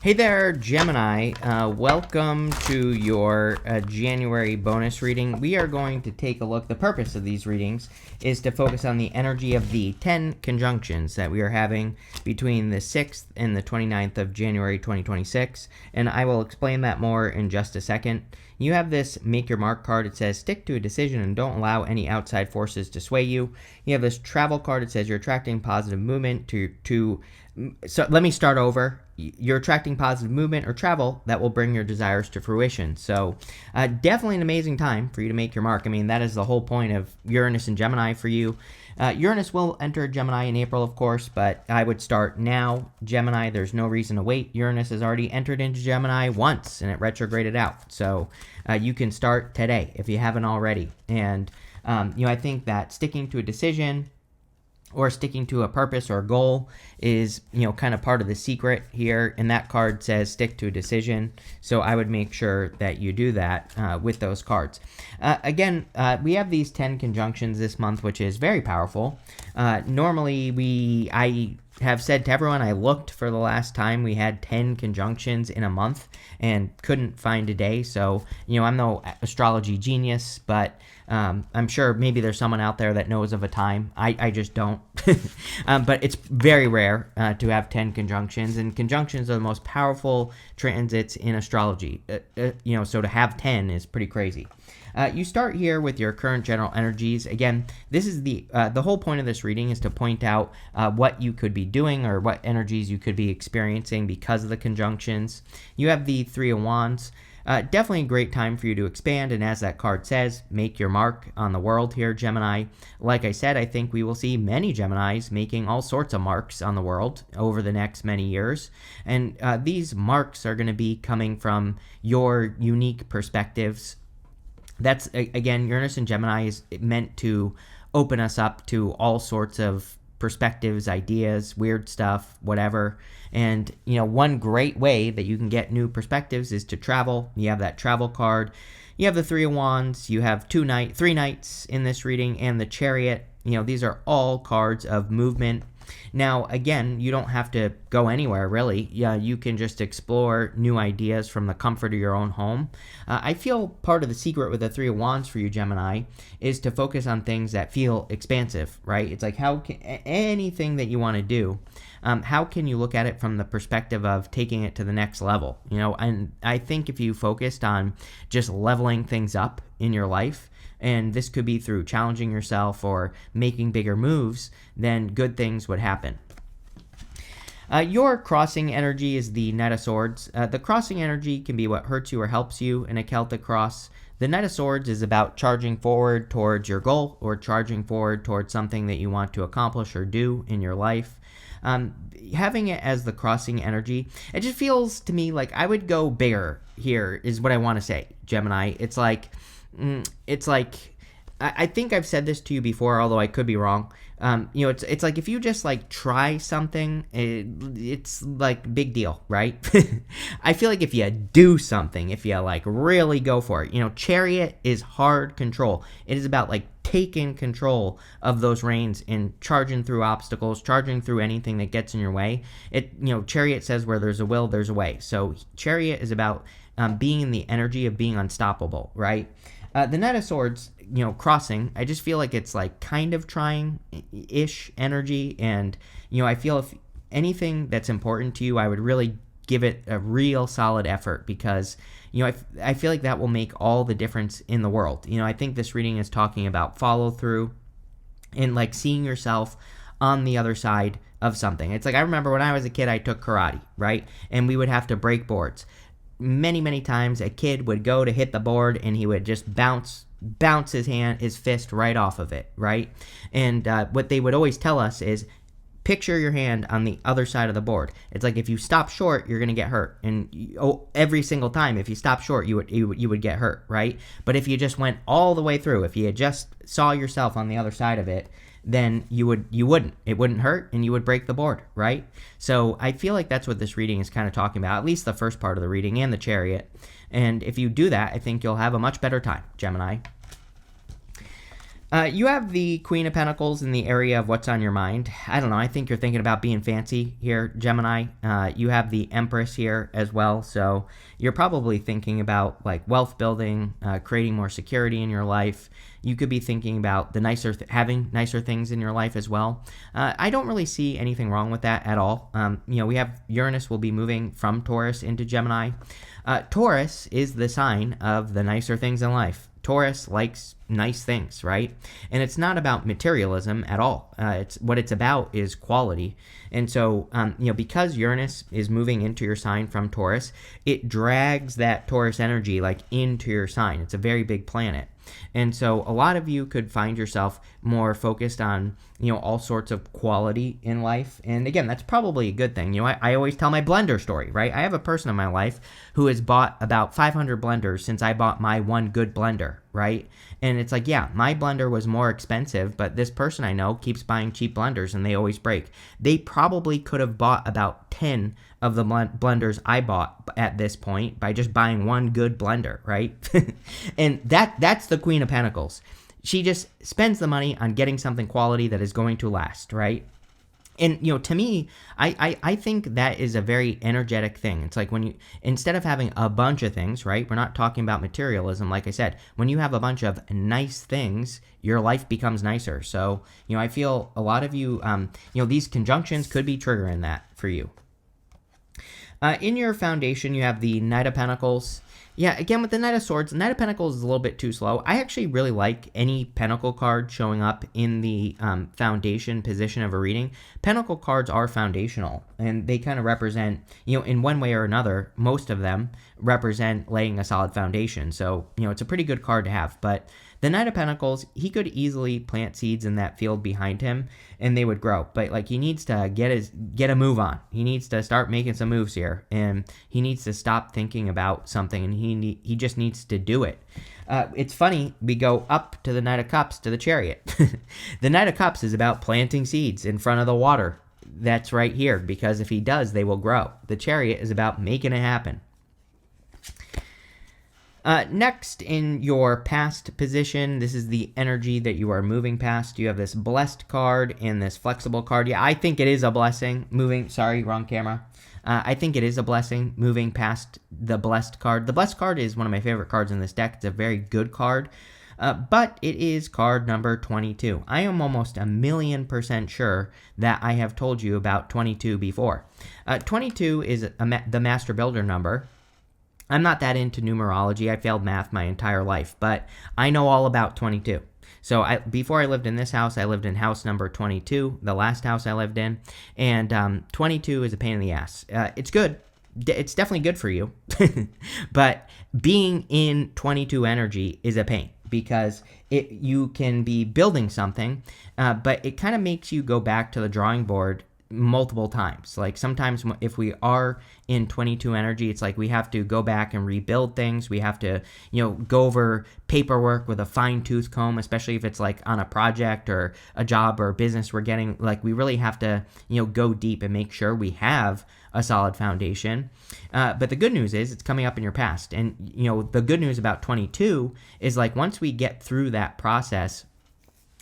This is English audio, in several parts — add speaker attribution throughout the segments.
Speaker 1: Hey there, Gemini. Welcome to your January bonus reading. We are going to take a look. The purpose of these readings is to focus on the energy of the 10 conjunctions that we are having between the 6th and the 29th of January 2026. And I will explain that more in just a second. You have this Make Your Mark card. It says, stick to a decision and don't allow any outside forces to sway you. You have this travel card. It says, you're attracting positive movement So let me start over. You're attracting positive movement or travel that will bring your desires to fruition. So definitely an amazing time for you to make your mark. I mean, that is the whole point of Uranus and Gemini for you. Uranus will enter Gemini in April, of course, but I would start now. Gemini, there's no reason to wait. Uranus has already entered into Gemini once, and it retrograded out. So you can start today if you haven't already. And, I think that sticking to a decision or sticking to a purpose or a goal is, kind of part of the secret here. And that card says stick to a decision. So I would make sure that you do that with those cards. Again, we have these 10 conjunctions this month, which is very powerful. Normally, I have said to everyone, I looked for the last time we had 10 conjunctions in a month and couldn't find a day. So, I'm no astrology genius, but I'm sure maybe there's someone out there that knows of a time. I just don't. But it's very rare to have 10 conjunctions, and conjunctions are the most powerful transits in astrology. So to have 10 is pretty crazy. You start here with your current general energies. Again, this is the whole point of this reading is to point out what you could be doing or what energies you could be experiencing because of the conjunctions. You have the Three of Wands. Definitely a great time for you to expand, and as that card says, make your mark on the world here, Gemini. Like I said, I think we will see many Geminis making all sorts of marks on the world over the next many years, and these marks are going to be coming from your unique perspectives. That's, again, Uranus and Gemini is meant to open us up to all sorts of perspectives, ideas, weird stuff, whatever. And, one great way that you can get new perspectives is to travel. You have that travel card. You have the Three of Wands. You have three Knights in this reading, and the Chariot. These are all cards of movement. Now, again, you don't have to go anywhere, really. Yeah, you can just explore new ideas from the comfort of your own home. I feel part of the secret with the Three of Wands for you, Gemini, is to focus on things that feel expansive, right? It's like anything that you want to do, how can you look at it from the perspective of taking it to the next level? And I think if you focused on just leveling things up in your life, and this could be through challenging yourself or making bigger moves, then good things would happen. Your crossing energy is the Knight of Swords. The crossing energy can be what hurts you or helps you in a Celtic cross. The Knight of Swords is about charging forward towards your goal or charging forward towards something that you want to accomplish or do in your life. Having it as the crossing energy, it just feels to me like I would go bigger here is what I want to say, Gemini. It's like I think I've said this to you before, although I could be wrong. It's like if you just like try something, it's like big deal, right? I feel like if you do something, if you like really go for it, Chariot is hard control. It is about like taking control of those reins and charging through obstacles, charging through anything that gets in your way. Chariot says where there's a will, there's a way. So Chariot is about being in the energy of being unstoppable, right? The Knight of Swords, crossing, I just feel like it's like kind of trying-ish energy. And, I feel if anything that's important to you, I would really give it a real solid effort because, I feel like that will make all the difference in the world. I think this reading is talking about follow through and like seeing yourself on the other side of something. It's like I remember when I was a kid, I took karate, right? And we would have to break boards. Many times a kid would go to hit the board and he would just bounce his fist right off of it, right? And what they would always tell us is picture your hand on the other side of the board. It's like if you stop short, you're going to get hurt. And every single time, if you stop short, you would get hurt, right? But if you just went all the way through, if you just saw yourself on the other side of it, then it wouldn't hurt and you would break the board, right? So I feel like that's what this reading is kind of talking about, at least the first part of the reading and the Chariot. And if you do that, I think you'll have a much better time, Gemini. You have the Queen of Pentacles in the area of what's on your mind. I don't know. I think you're thinking about being fancy here, Gemini. You have the Empress here as well. So you're probably thinking about like wealth building, creating more security in your life. You could be thinking about the having nicer things in your life as well. I don't really see anything wrong with that at all. We have Uranus will be moving from Taurus into Gemini. Taurus is the sign of the nicer things in life. Taurus likes nice things, right? And it's not about materialism at all. What it's about is quality. And so, because Uranus is moving into your sign from Taurus, it drags that Taurus energy like into your sign. It's a very big planet. And so a lot of you could find yourself more focused on, all sorts of quality in life. And again, that's probably a good thing. I always tell my blender story, right? I have a person in my life who has bought about 500 blenders since I bought my one good blender, right? And it's like, yeah, my blender was more expensive, but this person I know keeps buying cheap blenders and they always break. They probably could have bought about 10 of the blenders I bought at this point by just buying one good blender, right? And that's the Queen of Pentacles. She just spends the money on getting something quality that is going to last, right? And, to me, I think that is a very energetic thing. It's like instead of having a bunch of things, right? We're not talking about materialism. Like I said, when you have a bunch of nice things, your life becomes nicer. So, I feel a lot of you, these conjunctions could be triggering that for you. In your foundation, you have the Knight of Pentacles. Yeah, again, with the Knight of Swords, Knight of Pentacles is a little bit too slow. I actually really like any Pentacle card showing up in the foundation position of a reading. Pentacle cards are foundational, and they kind of represent, in one way or another, most of them represent laying a solid foundation. So, it's a pretty good card to have. But the Knight of Pentacles, he could easily plant seeds in that field behind him, and they would grow. But he needs to get a move on. He needs to start making some moves here, and he needs to stop thinking about something, and he just needs to do it. It's funny, we go up to the Knight of Cups to the Chariot. The Knight of Cups is about planting seeds in front of the water. That's right here, because if he does, they will grow. The Chariot is about making it happen. Next, in your past position, this is the energy that you are moving past. You have this blessed card and this flexible card. Yeah, I think it is a blessing sorry, wrong camera. I think it is a blessing moving past the blessed card. The blessed card is one of my favorite cards in this deck. It's a very good card, but it is card number 22. I am almost 1,000,000% sure that I have told you about 22 before. 22 is the master builder number. I'm not that into numerology. I failed math my entire life, but I know all about 22. So before I lived in this house, I lived in house number 22, the last house I lived in, and 22 is a pain in the ass. It's good. It's definitely good for you, but being in 22 energy is a pain because you can be building something, but it kind of makes you go back to the drawing board multiple times. Like sometimes if we are in 22 energy, it's like we have to go back and rebuild things. We have to, go over paperwork with a fine-tooth comb, especially if it's like on a project or a job or a business we're getting. Like we really have to, go deep and make sure we have a solid foundation. But the good news is it's coming up in your past. And, the good news about 22 is like once we get through that process,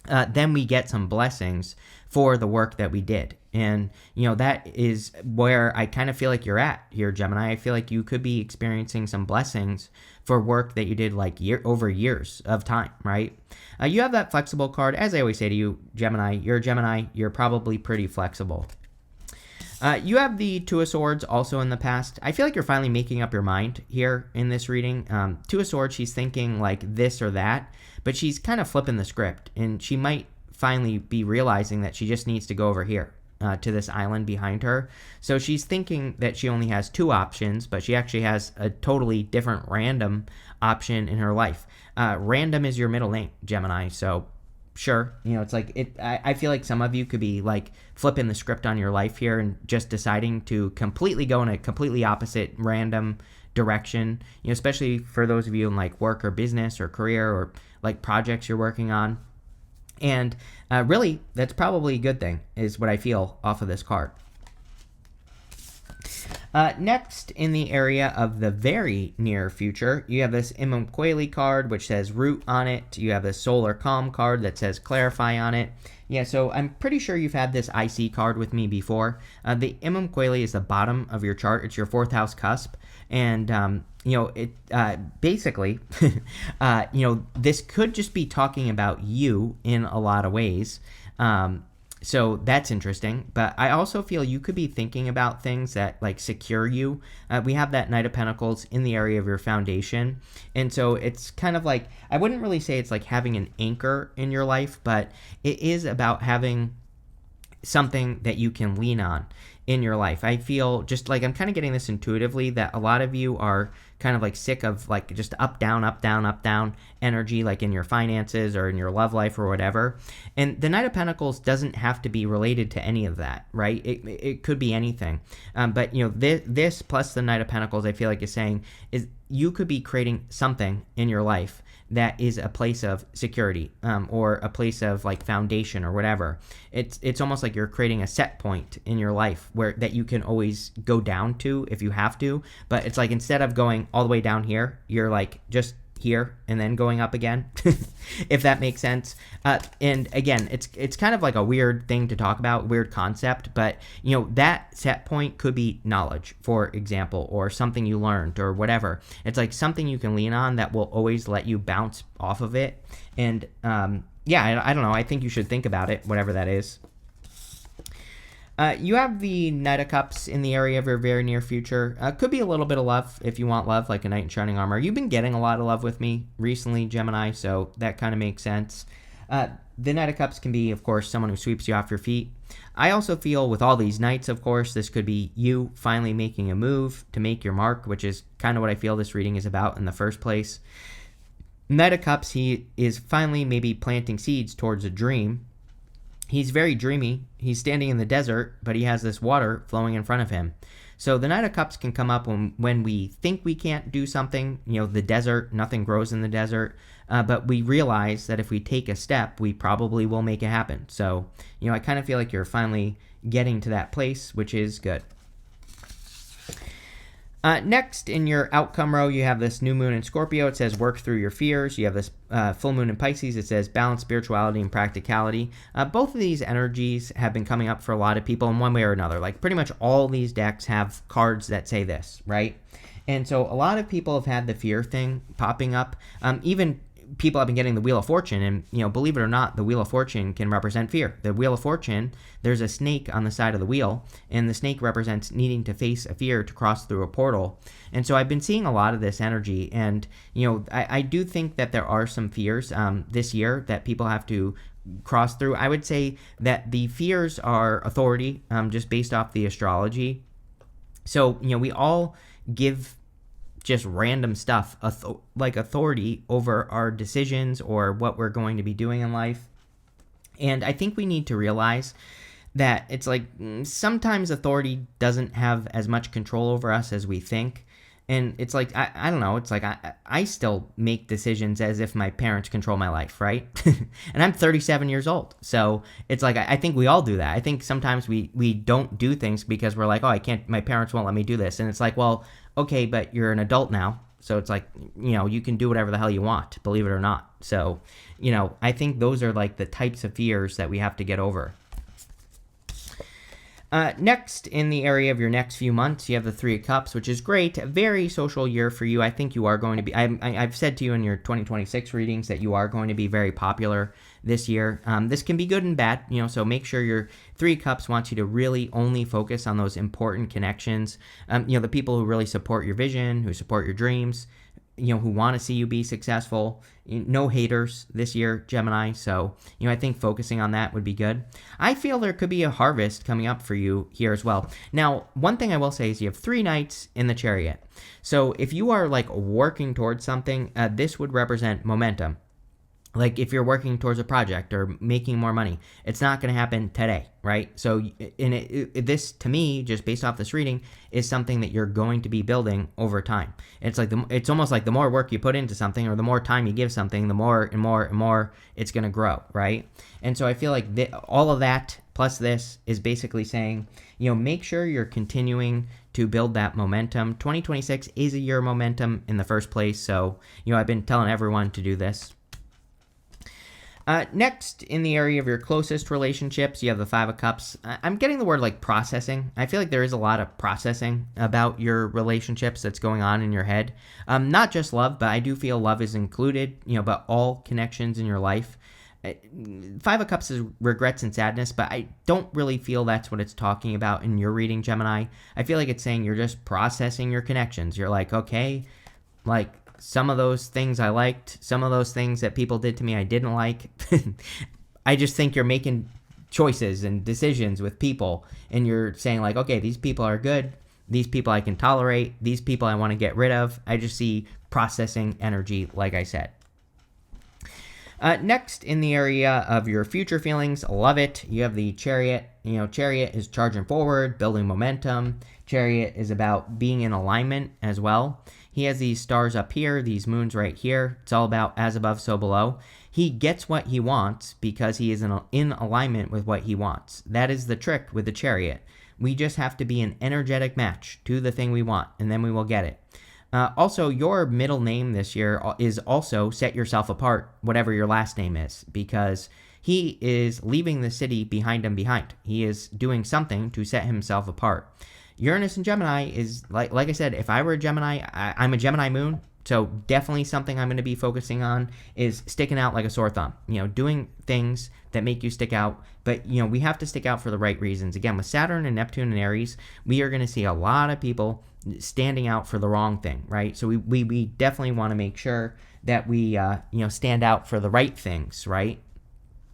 Speaker 1: then we get some blessings for the work that we did. And, that is where I kind of feel like you're at here, Gemini. I feel like you could be experiencing some blessings for work that you did like over years of time, right? You have that flexible card. As I always say to you, Gemini, you're a Gemini. You're probably pretty flexible. You have the Two of Swords also in the past. I feel like you're finally making up your mind here in this reading. Two of Swords, she's thinking like this or that, but she's kind of flipping the script, and she might finally be realizing that she just needs to go over here to this island behind her. So she's thinking that she only has two options, but she actually has a totally different random option in her life. Random is your middle name, Gemini, so sure, it's like I feel like some of you could be like flipping the script on your life here and just deciding to completely go in a completely opposite random direction, especially for those of you in like work or business or career or like projects you're working on. And really, that's probably a good thing, is what I feel off of this card. Next, in the area of the very near future, you have this Imamqueli card, which says root on it. You have this Solar Calm card that says clarify on it. Yeah, so I'm pretty sure you've had this IC card with me before. The Imamqueli is the bottom of your chart. It's your fourth house cusp. And, it basically, this could just be talking about you in a lot of ways. So that's interesting, but I also feel you could be thinking about things that like secure you. We have that Knight of Pentacles in the area of your foundation. And so it's kind of like, I wouldn't really say it's like having an anchor in your life, but it is about having something that you can lean on in your life. I feel just like I'm kind of getting this intuitively that a lot of you are kind of like sick of like just up, down, up, down, up, down energy, like in your finances or in your love life or whatever. And the Knight of Pentacles doesn't have to be related to any of that, right? It could be anything. But this plus the Knight of Pentacles, I feel like is saying is you could be creating something in your life that is a place of security, or a place of like foundation or whatever. It's almost like you're creating a set point in your life where that you can always go down to if you have to. But it's like instead of going all the way down here, you're like just here and then going up again, if that makes sense. And again, it's kind of like a weird thing to talk about, weird concept, but that set point could be knowledge, for example, or something you learned or whatever. It's like something you can lean on that will always let you bounce off of it. And I don't know, I think you should think about it, whatever that is. You have the Knight of Cups in the area of your very near future. Could be a little bit of love if you want love, like a Knight in Shining Armor. You've been getting a lot of love with me recently, Gemini, so that kind of makes sense. The Knight of Cups can be, of course, someone who sweeps you off your feet. I also feel with all these Knights, of course, this could be you finally making a move to make your mark, which is kind of what I feel this reading is about in the first place. Knight of Cups, he is finally maybe planting seeds towards a dream. He's very dreamy. He's standing in the desert, but he has this water flowing in front of him. So the Knight of Cups can come up when we think we can't do something. The desert, nothing grows in the desert. But we realize that if we take a step, we probably will make it happen. So, I kind of feel like you're finally getting to that place, which is good. Next, in your outcome row, you have this new moon in Scorpio. It says work through your fears. You have this full moon in Pisces. It says balance spirituality and practicality. Both of these energies have been coming up for a lot of people in one way or another. Like pretty much all these decks have cards that say this, right? And so a lot of people have had the fear thing popping up. Even people have been getting the Wheel of Fortune, and believe it or not, the Wheel of Fortune can represent fear. The Wheel of Fortune, there's a snake on the side of the wheel, and the snake represents needing to face a fear to cross through a portal. And so I've been seeing a lot of this energy, and I do think that there are some fears this year that people have to cross through. I would say that the fears are authority, just based off the astrology. So we all give just random stuff like authority over our decisions or what we're going to be doing in life. And I think we need to realize that it's like sometimes authority doesn't have as much control over us as we think. And it's like, I don't know, it's like I still make decisions as if my parents control my life, right? And I'm 37 years old. So it's like, I think we all do that. I think sometimes we don't do things because we're like, oh, my parents won't let me do this. And it's like, well, okay, but you're an adult now. So it's like, you can do whatever the hell you want, believe it or not. So, I think those are like the types of fears that we have to get over. Next, in the area of your next few months, you have the Three of Cups, which is great. A very social year for you. I think you are going to be, I've said to you in your 2026 readings that you are going to be very popular this year. This can be good and bad, so make sure your Three of Cups wants you to really only focus on those important connections. The people who really support your vision, who support your dreams, who want to see you be successful. No haters this year, Gemini. So, I think focusing on that would be good. I feel there could be a harvest coming up for you here as well. Now, one thing I will say is you have 3 Knights in the Chariot. So if you are like working towards something, this would represent momentum. Like if you're working towards a project or making more money, it's not going to happen today, right? So this, to me, just based off this reading, is something that you're going to be building over time. It's like it's almost like the more work you put into something or the more time you give something, the more and more and more it's going to grow, right? And so I feel like all of that plus this is basically saying, make sure you're continuing to build that momentum. 2026 is a year of momentum in the first place, so, I've been telling everyone to do this. Next, in the area of your closest relationships, you have the Five of Cups. I'm getting the word like processing. I feel like there is a lot of processing about your relationships that's going on in your head. Not just love, but I do feel love is included, but all connections in your life. Five of Cups is regrets and sadness, but I don't really feel that's what it's talking about in your reading, Gemini. I feel like it's saying you're just processing your connections. You're like, okay, like, some of those things I liked, some of those things that people did to me I didn't like. I just think you're making choices and decisions with people, and you're saying like, okay, these people are good, these people I can tolerate, these people I want to get rid of. I just see processing energy, like I said. Next, in the area of your future feelings, love it. You have the Chariot. Chariot is charging forward, building momentum. Chariot is about being in alignment as well. He has these stars up here, these moons right here. It's all about as above, so below. He gets what he wants because he is in alignment with what he wants. That is the trick with the Chariot. We just have to be an energetic match to the thing we want, and then we will get it. Also, your middle name this year is also Set Yourself Apart, whatever your last name is, because he is leaving the city behind him behind. He is doing something to set himself apart. Uranus and Gemini is, like I said, if I were a Gemini, I'm a Gemini moon, so definitely something I'm going to be focusing on is sticking out like a sore thumb, doing things that make you stick out, but, we have to stick out for the right reasons. Again, with Saturn and Neptune and Aries, we are going to see a lot of people standing out for the wrong thing, right? So we definitely want to make sure that we, stand out for the right things, right?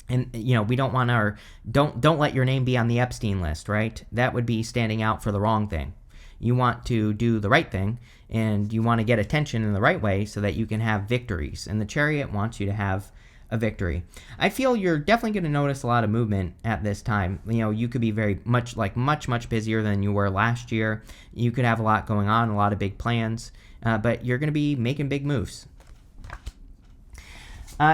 Speaker 1: And, we don't want our, don't let your name be on the Epstein list, right? That would be standing out for the wrong thing. You want to do the right thing, and you want to get attention in the right way so that you can have victories. And the Chariot wants you to have a victory. I feel you're definitely going to notice a lot of movement at this time. You could be very much busier than you were last year. You could have a lot going on, a lot of big plans, but you're going to be making big moves.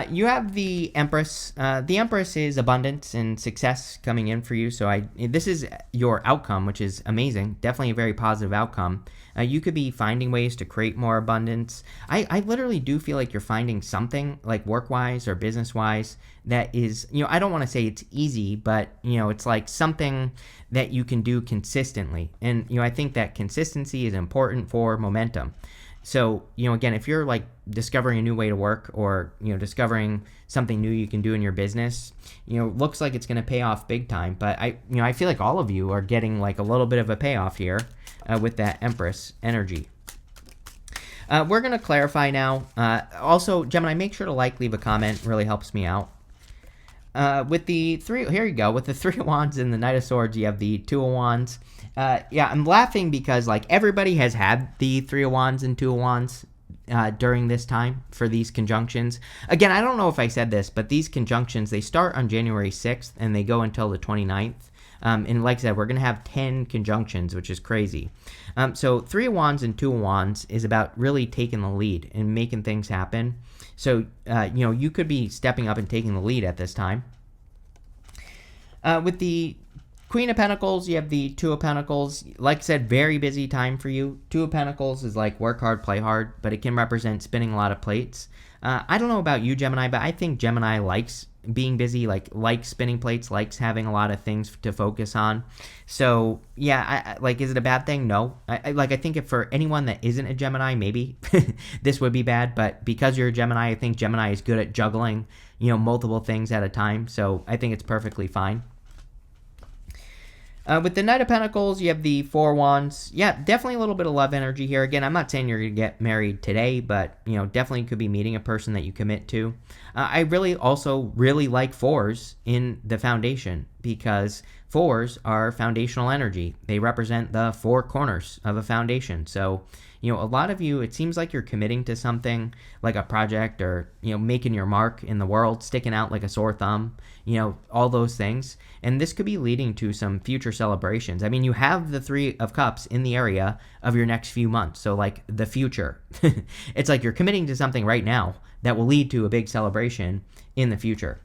Speaker 1: You have the Empress. The Empress is abundance and success coming in for you. So this is your outcome, which is amazing. Definitely a very positive outcome. You could be finding ways to create more abundance. I literally do feel like you're finding something like work-wise or business-wise that is, I don't want to say it's easy, but, it's like something that you can do consistently. And, I think that consistency is important for momentum. So, again, if you're like discovering a new way to work or, discovering something new you can do in your business, looks like it's going to pay off big time. But I feel like all of you are getting like a little bit of a payoff here with that Empress energy. We're going to clarify now. Also, Gemini, make sure to leave a comment. It really helps me out. With the here you go. With the Three of Wands and the Knight of Swords, you have the Two of Wands. I'm laughing because like everybody has had the Three of Wands and Two of Wands during this time for these conjunctions. Again, I don't know if I said this, but these conjunctions, they start on January 6th and they go until the 29th. And like I said, we're going to have 10 conjunctions, which is crazy. So Three of Wands and Two of Wands is about really taking the lead and making things happen. So, you could be stepping up and taking the lead at this time. With the Queen of Pentacles, you have the Two of Pentacles. Like I said, very busy time for you. Two of Pentacles is like work hard, play hard, but it can represent spinning a lot of plates. I don't know about you, Gemini, but I think Gemini likes being busy, likes spinning plates, likes having a lot of things to focus on. So, yeah, is it a bad thing? No. I think if for anyone that isn't a Gemini, maybe this would be bad, but because you're a Gemini, I think Gemini is good at juggling, multiple things at a time, so I think it's perfectly fine. With the Knight of Pentacles, you have the Four Wands. Yeah, definitely a little bit of love energy here. Again, I'm not saying you're going to get married today, but, definitely could be meeting a person that you commit to. I really like fours in the foundation because fours are foundational energy. They represent the four corners of a foundation. So, a lot of you, it seems like you're committing to something like a project or, making your mark in the world, sticking out like a sore thumb, all those things. And this could be leading to some future celebrations. I mean, you have the Three of Cups in the area of your next few months. So like the future, it's like you're committing to something right now that will lead to a big celebration in the future.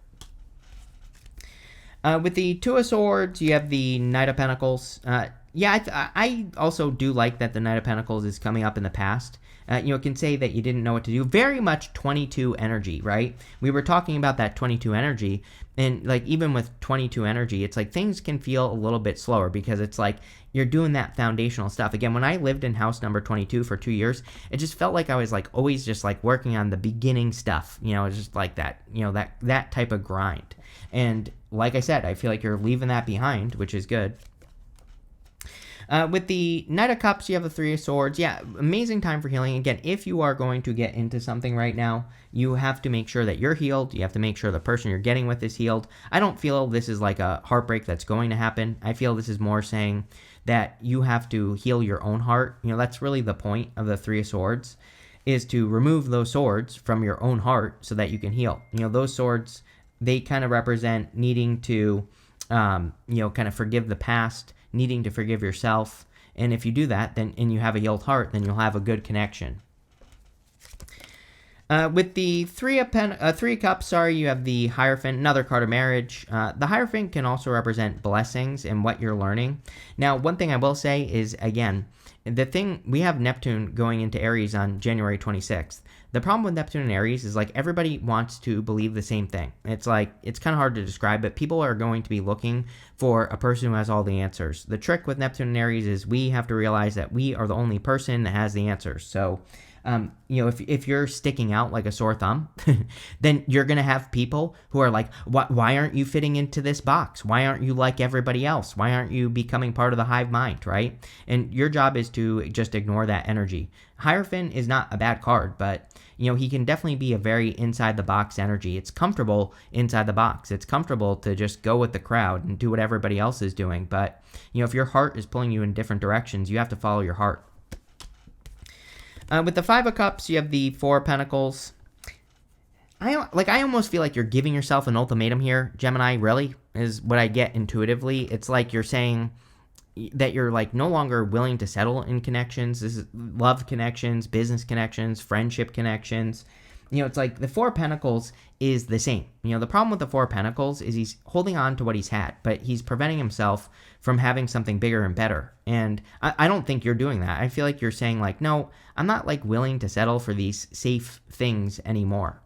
Speaker 1: With the Two of Swords, you have the Knight of Pentacles. Yeah, I also do like that the Knight of Pentacles is coming up in the past. It can say that you didn't know what to do. Very much 22 energy, right? We were talking about that 22 energy, and like even with 22 energy, it's like things can feel a little bit slower because it's like you're doing that foundational stuff. Again, when I lived in house number 22 for 2 years, it just felt like I was like always just like working on the beginning stuff. It's just like that, that type of grind. And like I said, I feel like you're leaving that behind, which is good. With the Knight of Cups, you have the Three of Swords. Yeah, amazing time for healing. Again, if you are going to get into something right now, you have to make sure that you're healed. You have to make sure the person you're getting with is healed. I don't feel this is like a heartbreak that's going to happen. I feel this is more saying that you have to heal your own heart. That's really the point of the Three of Swords, is to remove those swords from your own heart so that you can heal. Those swords, they kind of represent needing to, kind of forgive the past, needing to forgive yourself. And if you do that, then and you have a healed heart, then you'll have a good connection. With the Three of Cups, you have the Hierophant, another card of marriage. The Hierophant can also represent blessings and what you're learning. Now, one thing I will say is, again, we have Neptune going into Aries on January 26th. The problem with Neptune and Aries is like everybody wants to believe the same thing. It's like, it's kind of hard to describe, but people are going to be looking for a person who has all the answers. The trick with Neptune and Aries is we have to realize that we are the only person that has the answers. So, if you're sticking out like a sore thumb, then you're going to have people who are like, why aren't you fitting into this box? Why aren't you like everybody else? Why aren't you becoming part of the hive mind, right? And your job is to just ignore that energy. Hierophant is not a bad card, but he can definitely be a very inside the box energy. It's comfortable inside the box. It's comfortable to just go with the crowd and do what everybody else is doing. But, if your heart is pulling you in different directions, you have to follow your heart. With the Five of Cups, you have the Four of Pentacles. I almost feel like you're giving yourself an ultimatum here, Gemini, really, is what I get intuitively. It's like you're saying that you're like no longer willing to settle in connections. This is love connections, business connections, friendship connections. It's like the Four of Pentacles is the same. The problem with the Four of Pentacles is he's holding on to what he's had, but he's preventing himself from having something bigger and better. And I don't think you're doing that. I feel like you're saying like, no, I'm not like willing to settle for these safe things anymore,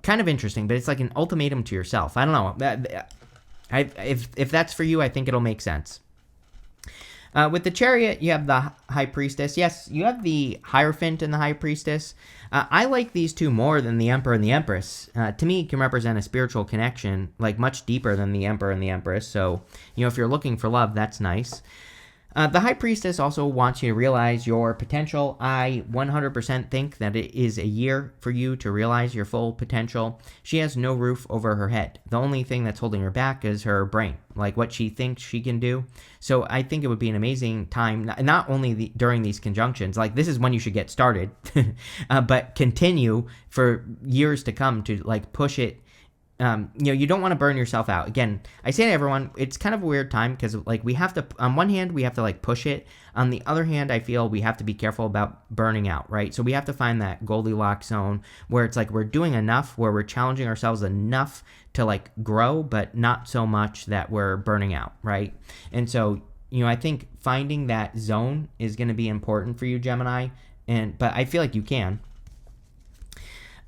Speaker 1: Kind of interesting, but it's like an ultimatum to yourself. I don't know. If that's for you, I think it'll make sense. With the Chariot, you have the High Priestess. Yes, you have the Hierophant and the High Priestess. I like these two more than the Emperor and the Empress. To me, it can represent a spiritual connection, like much deeper than the Emperor and the Empress. So, if you're looking for love, that's nice. The High Priestess also wants you to realize your potential. I 100% think that it is a year for you to realize your full potential. She has no roof over her head. The only thing that's holding her back is her brain, like what she thinks she can do. So I think it would be an amazing time, not only during these conjunctions, like this is when you should get started, but continue for years to come to like push it. You don't want to burn yourself out. Again, I say to everyone, it's kind of a weird time because like we have to, on one hand, we have to like push it. On the other hand, I feel we have to be careful about burning out, right? So we have to find that Goldilocks zone where it's like we're doing enough, where we're challenging ourselves enough to like grow, but not so much that we're burning out, right? And so, I think finding that zone is going to be important for you, Gemini. But I feel like you can.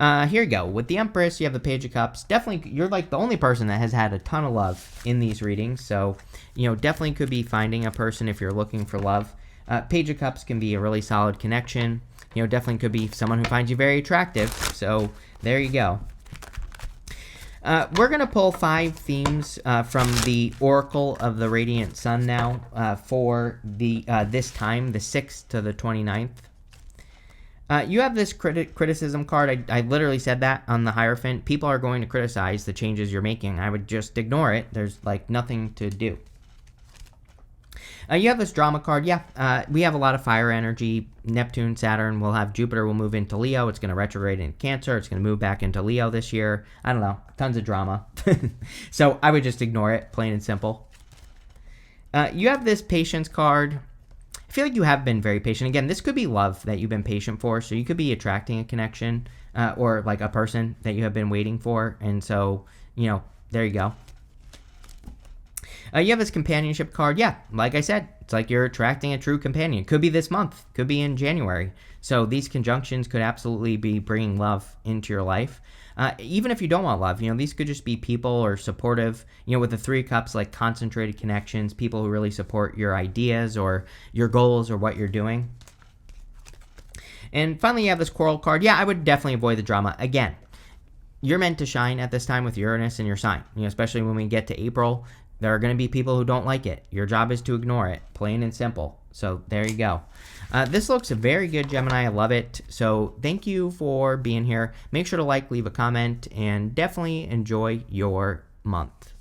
Speaker 1: Here you go. With the Empress, you have the Page of Cups. Definitely, you're like the only person that has had a ton of love in these readings. So, definitely could be finding a person if you're looking for love. Page of Cups can be a really solid connection. Definitely could be someone who finds you very attractive. So, there you go. We're going to pull 5 themes from the Oracle of the Radiant Sun now for the this time, the 6th to the 29th. You have this criticism card. I literally said that on the Hierophant. People are going to criticize the changes you're making. I would just ignore it. There's like nothing to do. You have this drama card. Yeah, we have a lot of fire energy. Neptune, Saturn. We'll have Jupiter will move into Leo. It's going to retrograde in Cancer. It's going to move back into Leo this year. I don't know. Tons of drama. So I would just ignore it, plain and simple. You have this patience card. I feel like you have been very patient. Again, this could be love that you've been patient for. So you could be attracting a connection or like a person that you have been waiting for. And so, there you go. You have this companionship card. Yeah, like I said, it's like you're attracting a true companion. Could be this month, could be in January. So these conjunctions could absolutely be bringing love into your life. Even if you don't want love, these could just be people or supportive, with the Three of Cups, like concentrated connections, people who really support your ideas or your goals or what you're doing. And finally, you have this Coral card. Yeah, I would definitely avoid the drama. Again, you're meant to shine at this time with Uranus in your sign, especially when we get to April. There are going to be people who don't like it. Your job is to ignore it, plain and simple. So there you go. This looks very good, Gemini. I love it. So thank you for being here. Make sure to like, leave a comment, and definitely enjoy your month.